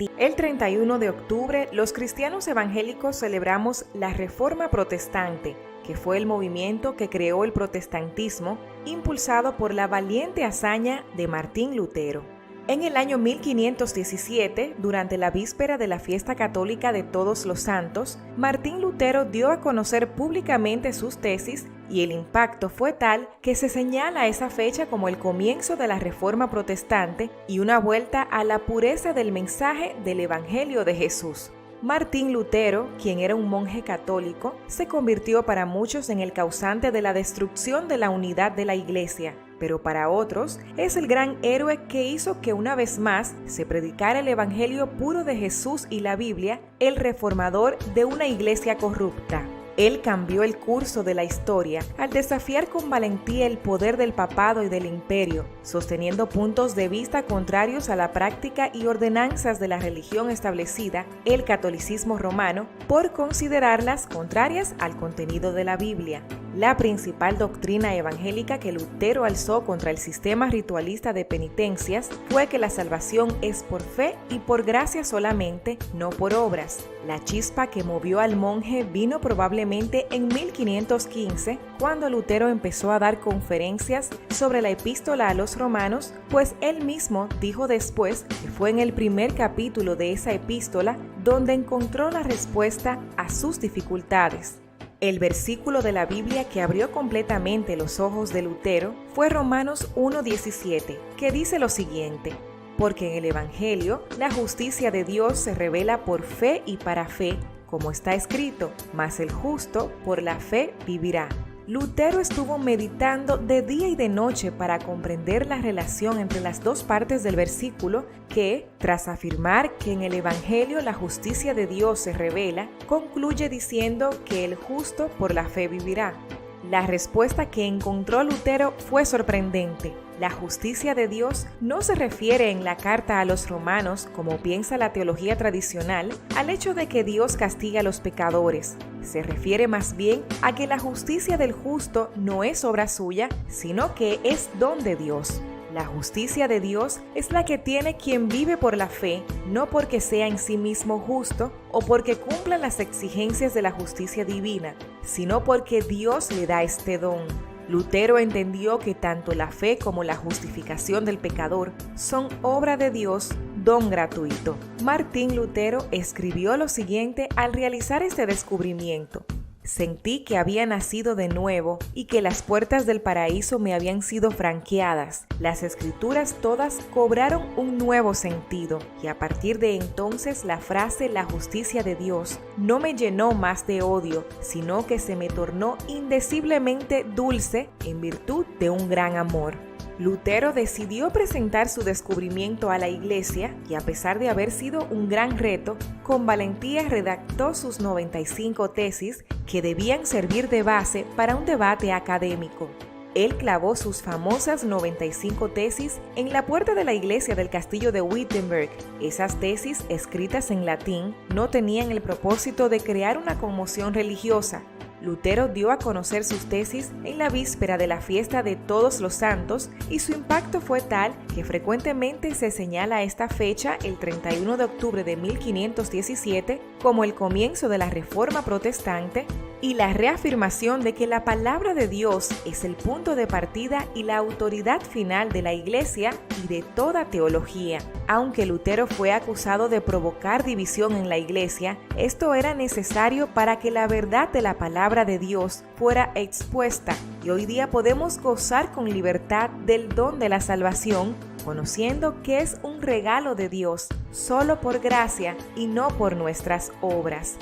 día. El 31 de octubre, los cristianos evangélicos celebramos la Reforma Protestante, que fue el movimiento que creó el protestantismo, impulsado por la valiente hazaña de Martín Lutero. En el año 1517, durante la víspera de la fiesta católica de Todos los Santos, Martín Lutero dio a conocer públicamente sus tesis y el impacto fue tal que se señala esa fecha como el comienzo de la Reforma Protestante y una vuelta a la pureza del mensaje del Evangelio de Jesús. Martín Lutero, quien era un monje católico, se convirtió para muchos en el causante de la destrucción de la unidad de la Iglesia, pero para otros es el gran héroe que hizo que una vez más se predicara el Evangelio puro de Jesús y la Biblia, el reformador de una iglesia corrupta. Él cambió el curso de la historia al desafiar con valentía el poder del papado y del imperio, sosteniendo puntos de vista contrarios a la práctica y ordenanzas de la religión establecida, el catolicismo romano, por considerarlas contrarias al contenido de la Biblia. La principal doctrina evangélica que Lutero alzó contra el sistema ritualista de penitencias fue que la salvación es por fe y por gracia solamente, no por obras. La chispa que movió al monje vino probablemente en 1515, cuando Lutero empezó a dar conferencias sobre la epístola a los romanos, pues él mismo dijo después que fue en el primer capítulo de esa epístola donde encontró la respuesta a sus dificultades. El versículo de la Biblia que abrió completamente los ojos de Lutero fue Romanos 1:17, que dice lo siguiente: porque en el Evangelio la justicia de Dios se revela por fe y para fe, como está escrito, mas el justo por la fe vivirá. Lutero estuvo meditando de día y de noche para comprender la relación entre las dos partes del versículo que, tras afirmar que en el Evangelio la justicia de Dios se revela, concluye diciendo que el justo por la fe vivirá. La respuesta que encontró Lutero fue sorprendente. La justicia de Dios no se refiere en la carta a los romanos, como piensa la teología tradicional, al hecho de que Dios castiga a los pecadores. Se refiere más bien a que la justicia del justo no es obra suya, sino que es don de Dios. La justicia de Dios es la que tiene quien vive por la fe, no porque sea en sí mismo justo o porque cumpla las exigencias de la justicia divina, sino porque Dios le da este don. Lutero entendió que tanto la fe como la justificación del pecador son obra de Dios, don gratuito. Martín Lutero escribió lo siguiente al realizar este descubrimiento: sentí que había nacido de nuevo y que las puertas del paraíso me habían sido franqueadas. Las escrituras todas cobraron un nuevo sentido y a partir de entonces la frase "la justicia de Dios" no me llenó más de odio, sino que se me tornó indeciblemente dulce en virtud de un gran amor. Lutero decidió presentar su descubrimiento a la Iglesia y, a pesar de haber sido un gran reto, con valentía redactó sus 95 tesis que debían servir de base para un debate académico. Él clavó sus famosas 95 tesis en la puerta de la iglesia del castillo de Wittenberg. Esas tesis, escritas en latín, no tenían el propósito de crear una conmoción religiosa. Lutero dio a conocer sus tesis en la víspera de la fiesta de Todos los Santos y su impacto fue tal que frecuentemente se señala esta fecha, el 31 de octubre de 1517, como el comienzo de la Reforma Protestante y la reafirmación de que la palabra de Dios es el punto de partida y la autoridad final de la Iglesia y de toda teología. Aunque Lutero fue acusado de provocar división en la Iglesia, esto era necesario para que la verdad de la palabra de Dios fuera expuesta y hoy día podemos gozar con libertad del don de la salvación, conociendo que es un regalo de Dios, solo por gracia y no por nuestras obras.